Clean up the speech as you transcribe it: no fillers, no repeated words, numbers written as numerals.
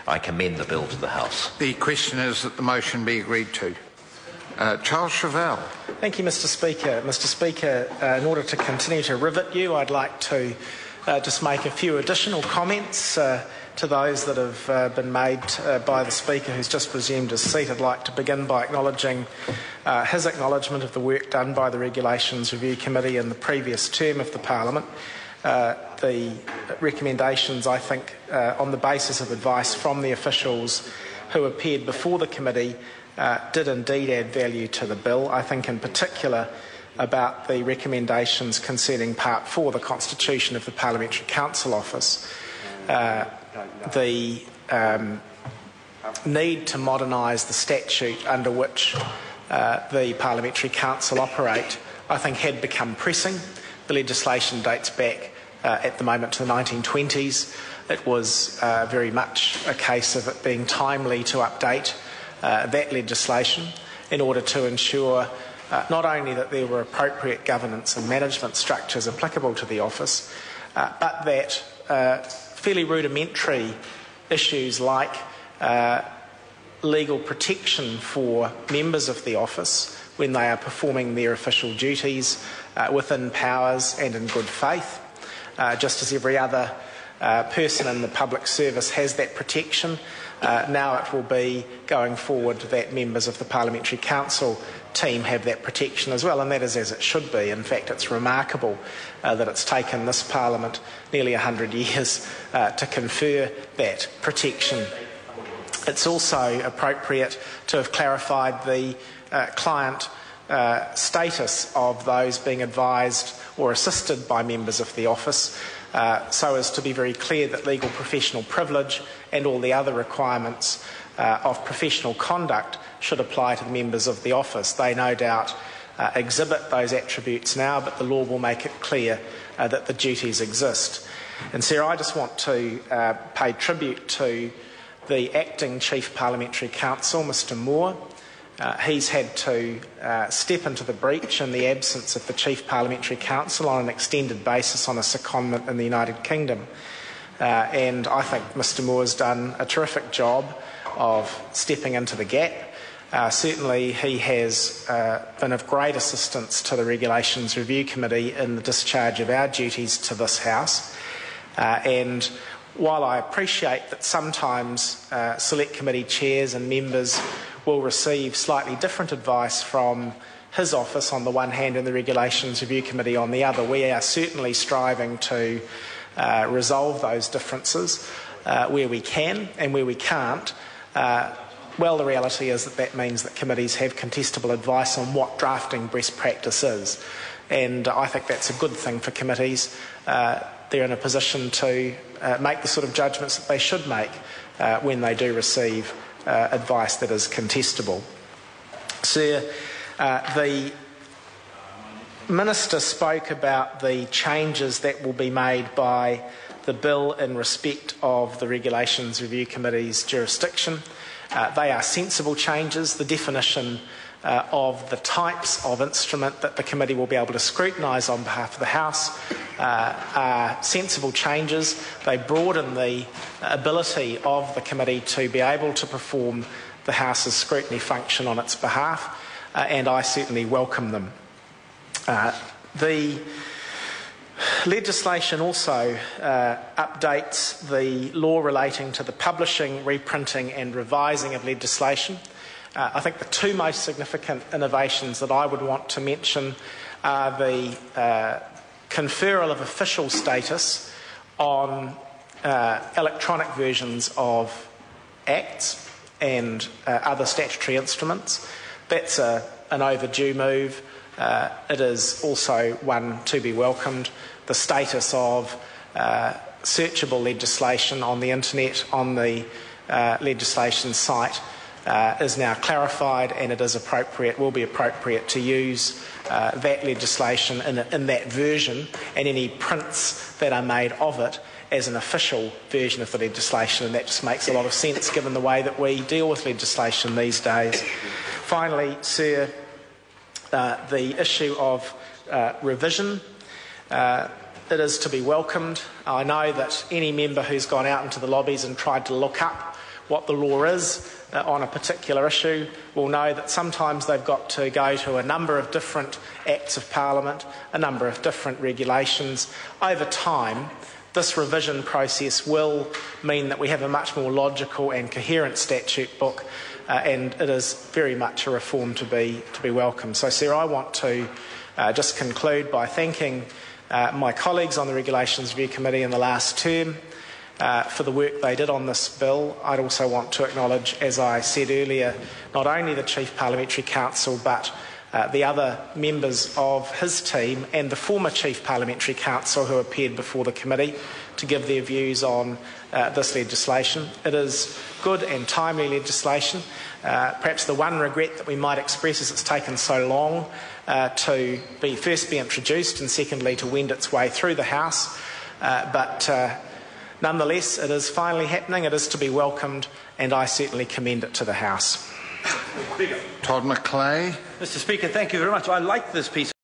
I commend the bill to the House. The question is that the motion be agreed to. Charles Chauvel. Thank you, Mr Speaker. Mr Speaker, in order to continue to rivet you, I'd like to just make a few additional comments to those that have been made by the Speaker who's just resumed his seat. I'd like to begin by acknowledging his acknowledgement of the work done by the Regulations Review Committee in the previous term of the Parliament. The recommendations, I think, on the basis of advice from the officials who appeared before the committee did indeed add value to the bill. I think in particular about the recommendations concerning Part 4, the Constitution of the Parliamentary Council Office. The need to modernise the statute under which the Parliamentary Council operate, I think, had become pressing. The legislation dates back at the moment to the 1920s. It was very much a case of it being timely to update that legislation in order to ensure not only that there were appropriate governance and management structures applicable to the office, but that fairly rudimentary issues like legal protection for members of the office when they are performing their official duties within powers and in good faith, just as every other person in the public service has that protection. Now it will be, going forward, that members of the Parliamentary Council team have that protection as well, and that is as it should be. In fact, it's remarkable that it's taken this Parliament nearly 100 years to confer that protection. It's also appropriate to have clarified the client status of those being advised or assisted by members of the office, so as to be very clear that legal professional privilege and all the other requirements of professional conduct should apply to the members of the office. They no doubt exhibit those attributes now, but the law will make it clear that the duties exist. And Sarah, I just want to pay tribute to the Acting Chief Parliamentary Counsel, Mr Moore. He's had to step into the breach in the absence of the Chief Parliamentary Counsel on an extended basis on a secondment in the United Kingdom. And I think Mr Moore's done a terrific job of stepping into the gap. Certainly he has been of great assistance to the Regulations Review Committee in the discharge of our duties to this House. And while I appreciate that sometimes select committee chairs and members will receive slightly different advice from his office on the one hand and the Regulations Review Committee on the other, we are certainly striving to resolve those differences where we can, and where we can't, well, the reality is that that means that committees have contestable advice on what drafting best practice is. And I think that's a good thing for committees. They're in a position to make the sort of judgments that they should make when they do receive advice that is contestable. Sir, the Minister spoke about the changes that will be made by the bill in respect of the Regulations Review Committee's jurisdiction. They are sensible changes. The definition of the types of instrument that the committee will be able to scrutinise on behalf of the House are sensible changes. They broaden the ability of the committee to be able to perform the House's scrutiny function on its behalf, and I certainly welcome them. The legislation also updates the law relating to the publishing, reprinting and revising of legislation. I think the two most significant innovations that I would want to mention are the conferral of official status on electronic versions of acts and other statutory instruments. That's an overdue move. It is also one to be welcomed. The status of searchable legislation on the internet, on the legislation site, is now clarified, and it is appropriate, will be appropriate to use that legislation in that version and any prints that are made of it as an official version of the legislation, and that just makes a lot of sense given the way that we deal with legislation these days. Finally, Sir, the issue of revision, it is to be welcomed. I know that any member who's gone out into the lobbies and tried to look up what the law is on a particular issue will know that sometimes they've got to go to a number of different acts of Parliament, a number of different regulations. Over time, this revision process will mean that we have a much more logical and coherent statute book, and it is very much a reform to be welcome. So, Sarah, I want to just conclude by thanking my colleagues on the Regulations Review Committee in the last term for the work they did on this bill. I'd also want to acknowledge, as I said earlier, not only the Chief Parliamentary Counsel but the other members of his team and the former Chief Parliamentary Counsel who appeared before the committee to give their views on this legislation. It is good and timely legislation. Perhaps the one regret that we might express is it's taken so long to first be introduced and secondly to wend its way through the House. But nonetheless, it is finally happening, it is to be welcomed, and I certainly commend it to the House. Todd McClay. Mr. Speaker, thank you very much. I like this piece